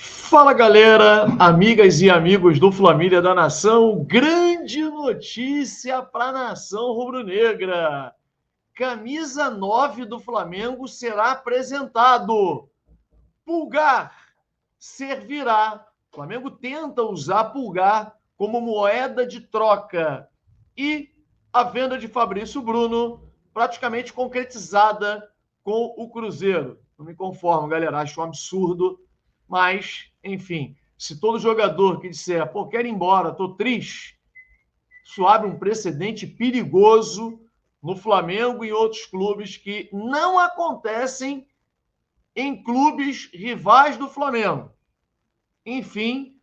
Fala galera, amigas e amigos do Família da Nação, grande notícia para a nação rubro-negra. Camisa 9 do Flamengo será apresentado. Pulgar servirá. O Flamengo tenta usar Pulgar como moeda de troca. E a venda de Fabrício Bruno praticamente concretizada com o Cruzeiro. Não me conformo, galera, acho um absurdo. Mas, enfim, se todo jogador que disser, pô, quero ir embora, tô triste, isso abre um precedente perigoso no Flamengo e outros clubes que não acontecem em clubes rivais do Flamengo. Enfim,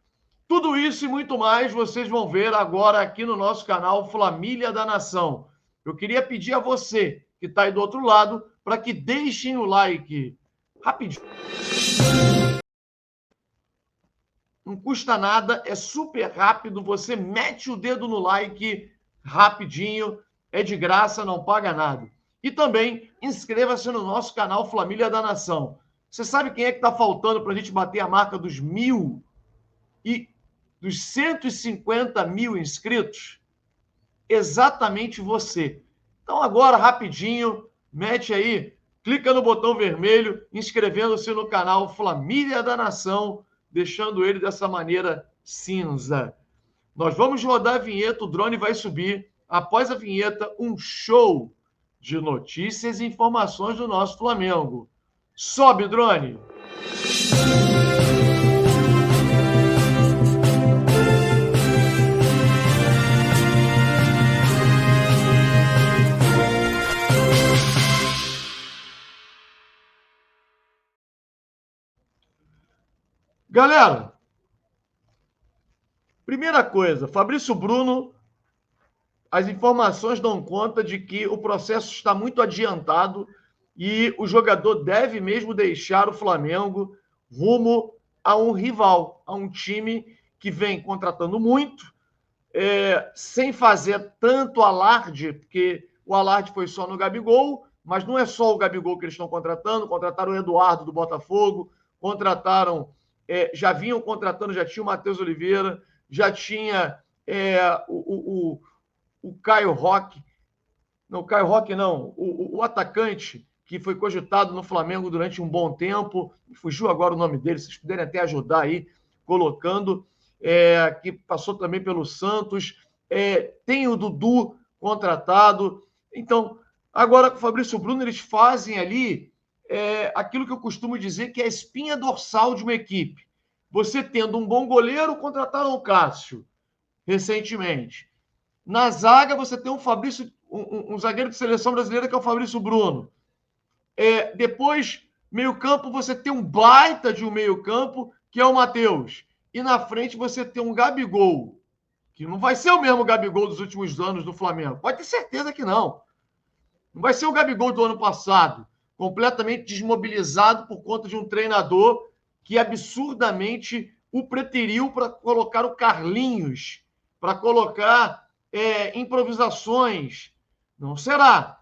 tudo isso e muito mais vocês vão ver agora aqui no nosso canal Família da Nação. Eu queria pedir a você que está aí do outro lado para que deixem o like rapidinho. Não custa nada, é super rápido, você mete o dedo no like rapidinho, é de graça, não paga nada. E também inscreva-se no nosso canal Família da Nação. Você sabe quem é que está faltando para a gente bater a marca dos 1.000 e dos 150 mil inscritos? Exatamente você. Então agora, rapidinho, mete aí, clica no botão vermelho, inscrevendo-se no canal Família da Nação, deixando ele dessa maneira cinza. Nós vamos rodar a vinheta, o drone vai subir. Após a vinheta, um show de notícias e informações do nosso Flamengo. Sobe, drone! Galera, primeira coisa, Fabrício Bruno, as informações dão conta de que o processo está muito adiantado e o jogador deve mesmo deixar o Flamengo rumo a um rival, a um time que vem contratando muito, sem fazer tanto alarde, porque o alarde foi só no Gabigol, mas não é só o Gabigol que eles estão contratando, contrataram o Eduardo do Botafogo, contrataram, já vinham contratando, já tinha o Matheus Oliveira, já tinha o Caio Roque, não, o Caio Roque não, o atacante que foi cogitado no Flamengo durante um bom tempo, fugiu agora o nome dele, vocês puderem até ajudar aí, colocando, que passou também pelo Santos, tem o Dudu contratado. Então, agora com o Fabrício Bruno, eles fazem ali aquilo que eu costumo dizer que é a espinha dorsal de uma equipe. Você tendo um bom goleiro, contrataram o Cássio recentemente. Na zaga, você tem um Fabrício, um zagueiro de seleção brasileira que é o Fabrício Bruno. Depois, meio-campo, você tem um baita de um meio-campo, que é o Matheus. E na frente você tem um Gabigol, que não vai ser o mesmo Gabigol dos últimos anos do Flamengo. Pode ter certeza que não. Não vai ser o Gabigol do ano passado, completamente desmobilizado por conta de um treinador que absurdamente o preteriu para colocar o Carlinhos, para colocar improvisações. Não será.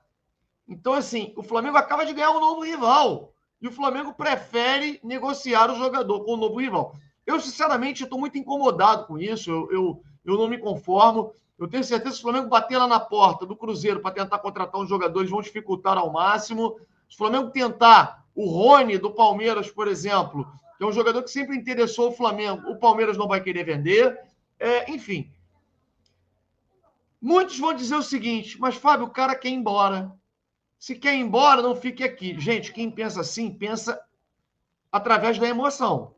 Então, assim, o Flamengo acaba de ganhar um novo rival. E o Flamengo prefere negociar o jogador com o novo rival. Eu, sinceramente, estou muito incomodado com isso. Eu não me conformo. Eu tenho certeza que se o Flamengo bater lá na porta do Cruzeiro para tentar contratar um jogador, eles vão dificultar ao máximo. Se o Flamengo tentar o Rony do Palmeiras, por exemplo, que é um jogador que sempre interessou o Flamengo, o Palmeiras não vai querer vender. Enfim. Muitos vão dizer o seguinte, mas, Fábio, o cara quer ir embora. Se quer ir embora, não fique aqui. Gente, quem pensa assim, pensa através da emoção.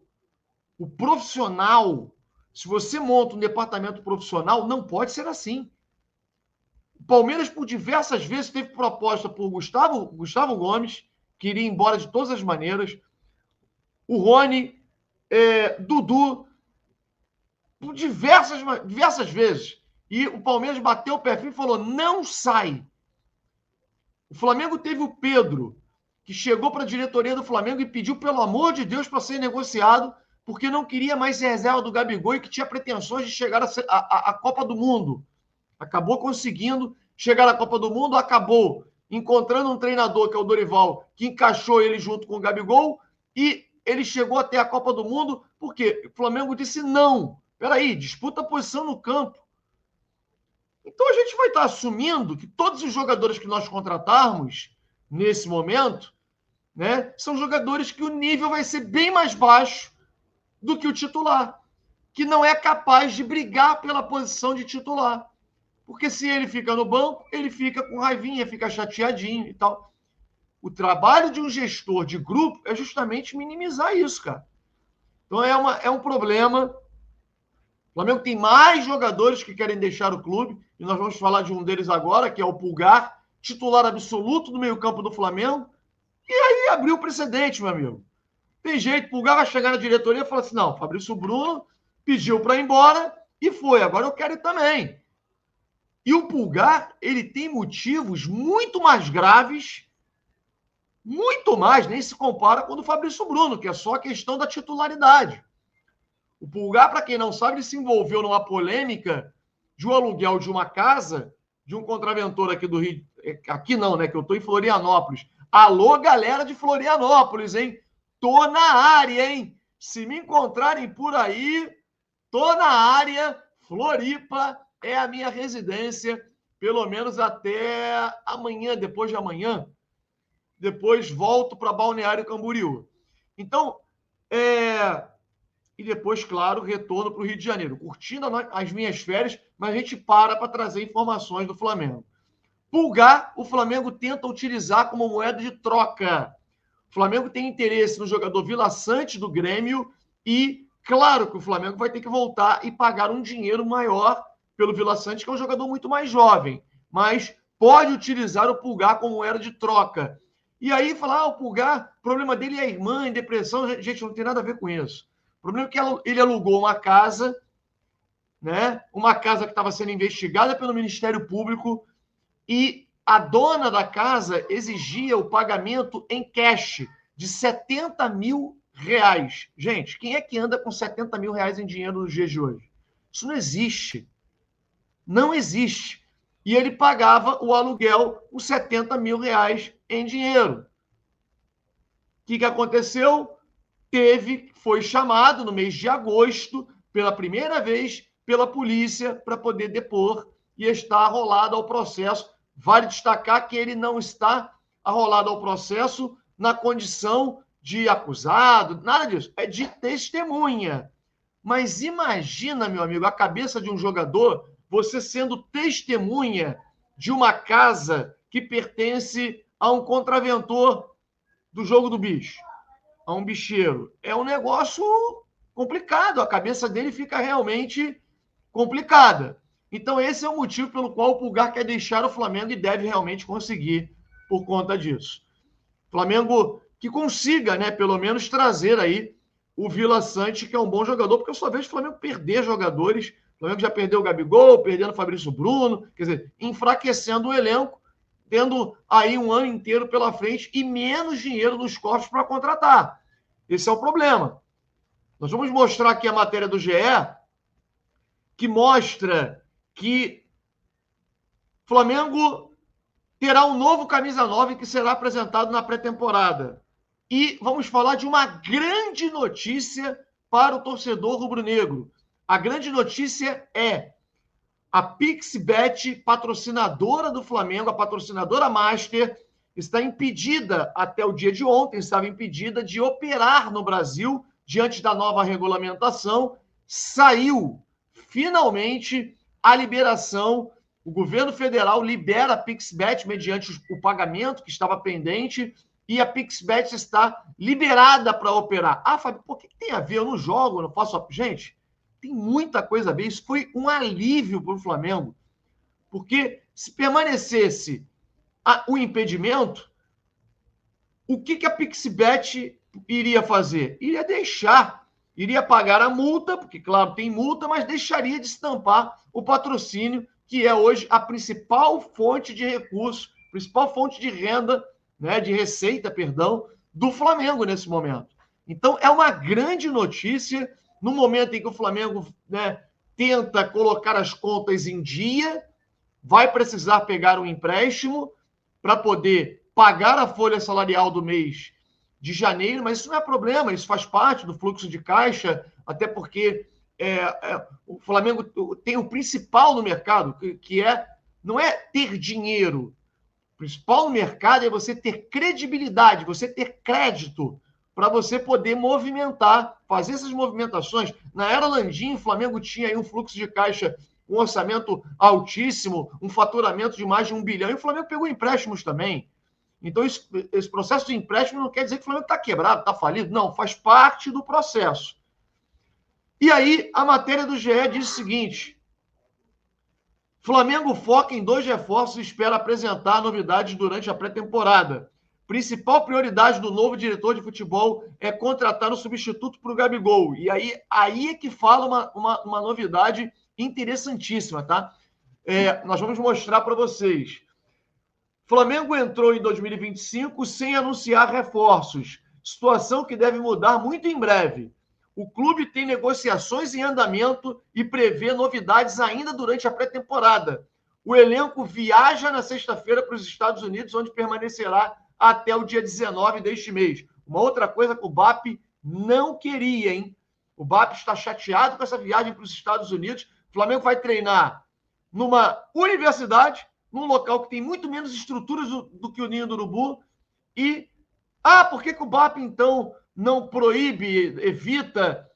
O profissional, se você monta um departamento profissional, não pode ser assim. O Palmeiras, por diversas vezes, teve proposta por Gustavo Gomes, que iria embora de todas as maneiras. O Rony, Dudu, por diversas vezes. E o Palmeiras bateu o perfil e falou, não sai. O Flamengo teve o Pedro, que chegou para a diretoria do Flamengo e pediu, pelo amor de Deus, para ser negociado, porque não queria mais ser reserva do Gabigol e que tinha pretensões de chegar à Copa do Mundo. Acabou conseguindo chegar à Copa do Mundo, acabou encontrando um treinador, que é o Dorival, que encaixou ele junto com o Gabigol e ele chegou até a Copa do Mundo porque o Flamengo disse não. Peraí, disputa a posição no campo. Então a gente vai estar assumindo que todos os jogadores que nós contratarmos nesse momento, né, são jogadores que o nível vai ser bem mais baixo do que o titular, que não é capaz de brigar pela posição de titular. Porque se ele fica no banco, ele fica com raivinha, fica chateadinho e tal. O trabalho de um gestor de grupo é justamente minimizar isso, cara. Então é um problema. O Flamengo tem mais jogadores que querem deixar o clube, e nós vamos falar de um deles agora, que é o Pulgar, titular absoluto do meio-campo do Flamengo. E aí abriu o precedente, meu amigo. Tem jeito, o Pulgar vai chegar na diretoria e falar assim: não, Fabrício Bruno pediu para ir embora e foi, agora eu quero ir também. E o Pulgar, ele tem motivos muito mais graves, muito mais, nem se compara com o do Fabrício Bruno, que é só a questão da titularidade. O Pulgar, para quem não sabe, ele se envolveu numa polêmica de um aluguel de uma casa de um contraventor aqui do Rio. Aqui não, né? Que eu estou em Florianópolis. Alô, galera de Florianópolis, hein? Tô na área, hein? Se me encontrarem por aí, tô na área. Floripa é a minha residência, pelo menos até amanhã, depois de amanhã. Depois volto para Balneário Camboriú. Então, e depois, claro, retorno para o Rio de Janeiro, curtindo as minhas férias, mas a gente para trazer informações do Flamengo. Pulgar, o Flamengo tenta utilizar como moeda de troca. O Flamengo tem interesse no jogador Vila Sante do Grêmio e, claro, que o Flamengo vai ter que voltar e pagar um dinheiro maior pelo Vila Sante, que é um jogador muito mais jovem, mas pode utilizar o Pulgar como moeda de troca. E aí falar, o Pulgar, o problema dele é a irmã em depressão. Gente, não tem nada a ver com isso. O problema é que ele alugou uma casa, né? Uma casa que estava sendo investigada pelo Ministério Público, e a dona da casa exigia o pagamento em cash de 70 mil reais. Gente, quem é que anda com 70 mil reais em dinheiro nos dias de hoje? Isso não existe. Não existe. E ele pagava o aluguel com 70 mil reais em dinheiro. O que aconteceu? Foi chamado no mês de agosto, pela primeira vez, pela polícia para poder depor, e está arrolado ao processo. Vale destacar que ele não está arrolado ao processo na condição de acusado, nada disso, é de testemunha. Mas imagina, meu amigo, a cabeça de um jogador, você sendo testemunha de uma casa que pertence a um contraventor do jogo do bicho, a um bicheiro. É um negócio complicado, a cabeça dele fica realmente complicada. Então, esse é o motivo pelo qual o Pulgar quer deixar o Flamengo e deve realmente conseguir por conta disso. Flamengo que consiga, né, pelo menos trazer aí o Vila Sante, que é um bom jogador, porque eu só vejo o Flamengo perder jogadores. O Flamengo já perdeu o Gabigol, perdendo o Fabrício Bruno, quer dizer, enfraquecendo o elenco, tendo aí um ano inteiro pela frente e menos dinheiro nos cofres para contratar. Esse é o problema. Nós vamos mostrar aqui a matéria do GE, que mostra que Flamengo terá um novo camisa 9 que será apresentado na pré-temporada. E vamos falar de uma grande notícia para o torcedor rubro-negro. A grande notícia é a PixBet, patrocinadora do Flamengo, a patrocinadora Master, está impedida, até o dia de ontem, estava impedida de operar no Brasil diante da nova regulamentação. Saiu, finalmente, a liberação. O governo federal libera a PixBet mediante o pagamento que estava pendente, e a PixBet está liberada para operar. Ah, Fábio, por que tem a ver? Eu não jogo, eu não faço... Gente, tem muita coisa a ver. Isso foi um alívio para o Flamengo, porque se permanecesse o impedimento, o que a PixBet iria fazer? Iria deixar, iria pagar a multa, porque, claro, tem multa, mas deixaria de estampar o patrocínio, que é hoje a principal fonte de recurso, principal fonte de renda, né, de receita, perdão, do Flamengo nesse momento. Então, é uma grande notícia no momento em que o Flamengo, né, tenta colocar as contas em dia, vai precisar pegar um empréstimo para poder pagar a folha salarial do mês de janeiro, mas isso não é problema, isso faz parte do fluxo de caixa, até porque o Flamengo tem o principal no mercado, que não é ter dinheiro. O principal no mercado é você ter credibilidade, você ter crédito para você poder movimentar, fazer essas movimentações. Na era Landim, o Flamengo tinha aí um fluxo de caixa, um orçamento altíssimo, um faturamento de mais de 1 bilhão, e o Flamengo pegou empréstimos também. Então, esse processo de empréstimo não quer dizer que o Flamengo está quebrado, está falido. Não, faz parte do processo. E aí, a matéria do GE diz o seguinte: Flamengo foca em 2 reforços e espera apresentar novidades durante a pré-temporada. Principal prioridade do novo diretor de futebol é contratar um substituto para o Gabigol. E aí é que fala uma novidade interessantíssima, tá? Nós vamos mostrar para vocês. Flamengo entrou em 2025 sem anunciar reforços, situação que deve mudar muito em breve. O clube tem negociações em andamento e prevê novidades ainda durante a pré-temporada. O elenco viaja na sexta-feira para os Estados Unidos, onde permanecerá até o dia 19 deste mês. Uma outra coisa que o BAP não queria, hein? O BAP está chateado com essa viagem para os Estados Unidos. O Flamengo vai treinar numa universidade, num local que tem muito menos estruturas do que o Ninho do Urubu. E, por que o BAP, então, não proíbe, evita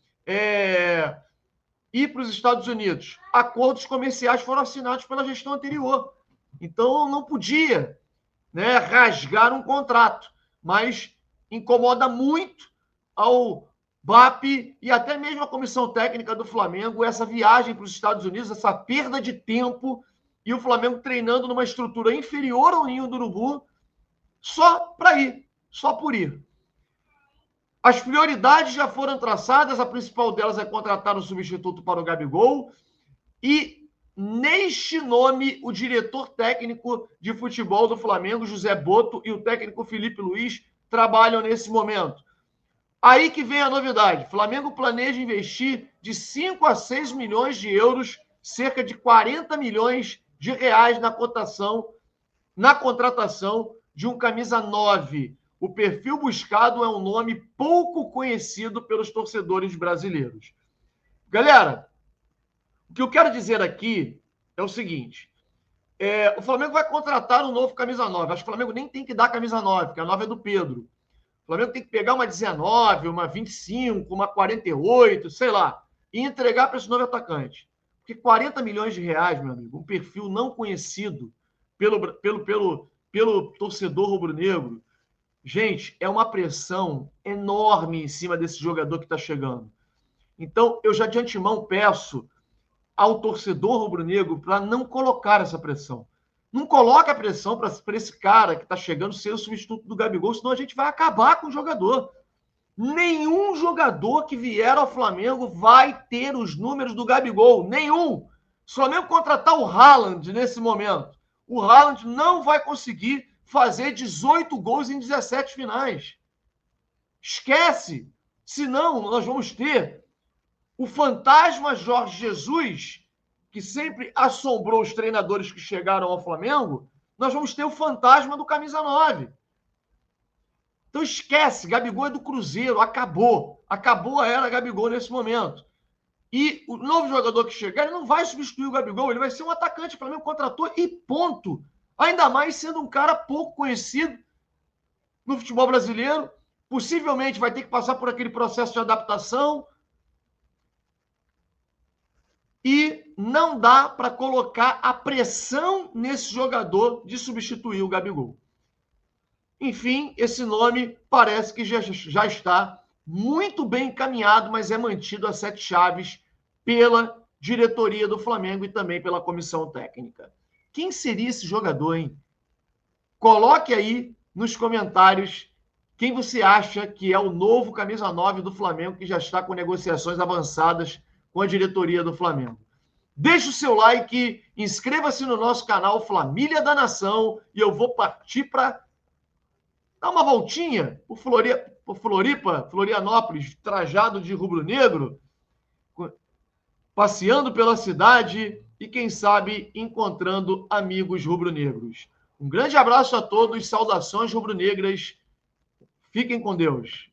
ir para os Estados Unidos? Acordos comerciais foram assinados pela gestão anterior. Então, não podia, né, rasgar um contrato. Mas incomoda muito ao BAP e até mesmo a comissão técnica do Flamengo essa viagem para os Estados Unidos, essa perda de tempo, e o Flamengo treinando numa estrutura inferior ao Ninho do Urubu, só para ir, só por ir. As prioridades já foram traçadas, a principal delas é contratar um substituto para o Gabigol, e neste nome, o diretor técnico de futebol do Flamengo, José Boto, e o técnico Felipe Luiz trabalham nesse momento. Aí que vem a novidade. O Flamengo planeja investir de 5 a 6 milhões de euros, cerca de 40 milhões de reais na contratação de um camisa 9. O perfil buscado é um nome pouco conhecido pelos torcedores brasileiros. Galera, o que eu quero dizer aqui é o seguinte: o Flamengo vai contratar um novo camisa 9. Acho que o Flamengo nem tem que dar camisa 9, porque a 9 é do Pedro. O Flamengo tem que pegar uma 19, uma 25, uma 48, sei lá, e entregar para esse novo atacante. Porque 40 milhões de reais, meu amigo, um perfil não conhecido pelo torcedor rubro-negro, gente, é uma pressão enorme em cima desse jogador que está chegando. Então, eu já de antemão peço ao torcedor rubro-negro para não colocar essa pressão. Não coloca a pressão para esse cara que está chegando ser o substituto do Gabigol, senão a gente vai acabar com o jogador. Nenhum jogador que vier ao Flamengo vai ter os números do Gabigol. Nenhum. Se o Flamengo contratar o Haaland nesse momento, o Haaland não vai conseguir fazer 18 gols em 17 finais. Esquece. Senão, nós vamos ter o fantasma Jorge Jesus, que sempre assombrou os treinadores que chegaram ao Flamengo. Nós vamos ter o fantasma do camisa 9. Então esquece, Gabigol é do Cruzeiro, acabou. Acabou a era Gabigol nesse momento. E o novo jogador que chegar, ele não vai substituir o Gabigol, ele vai ser um atacante, o Flamengo contratou e ponto. Ainda mais sendo um cara pouco conhecido no futebol brasileiro, possivelmente vai ter que passar por aquele processo de adaptação. E não dá para colocar a pressão nesse jogador de substituir o Gabigol. Enfim, esse nome parece que já está muito bem encaminhado, mas é mantido a 7 chaves pela diretoria do Flamengo e também pela comissão técnica. Quem seria esse jogador, hein? Coloque aí nos comentários quem você acha que é o novo camisa 9 do Flamengo, que já está com negociações avançadas com a diretoria do Flamengo. Deixe o seu like, inscreva-se no nosso canal Família da Nação e eu vou partir para dar uma voltinha por Florianópolis, trajado de rubro-negro, passeando pela cidade e, quem sabe, encontrando amigos rubro-negros. Um grande abraço a todos, saudações rubro-negras. Fiquem com Deus.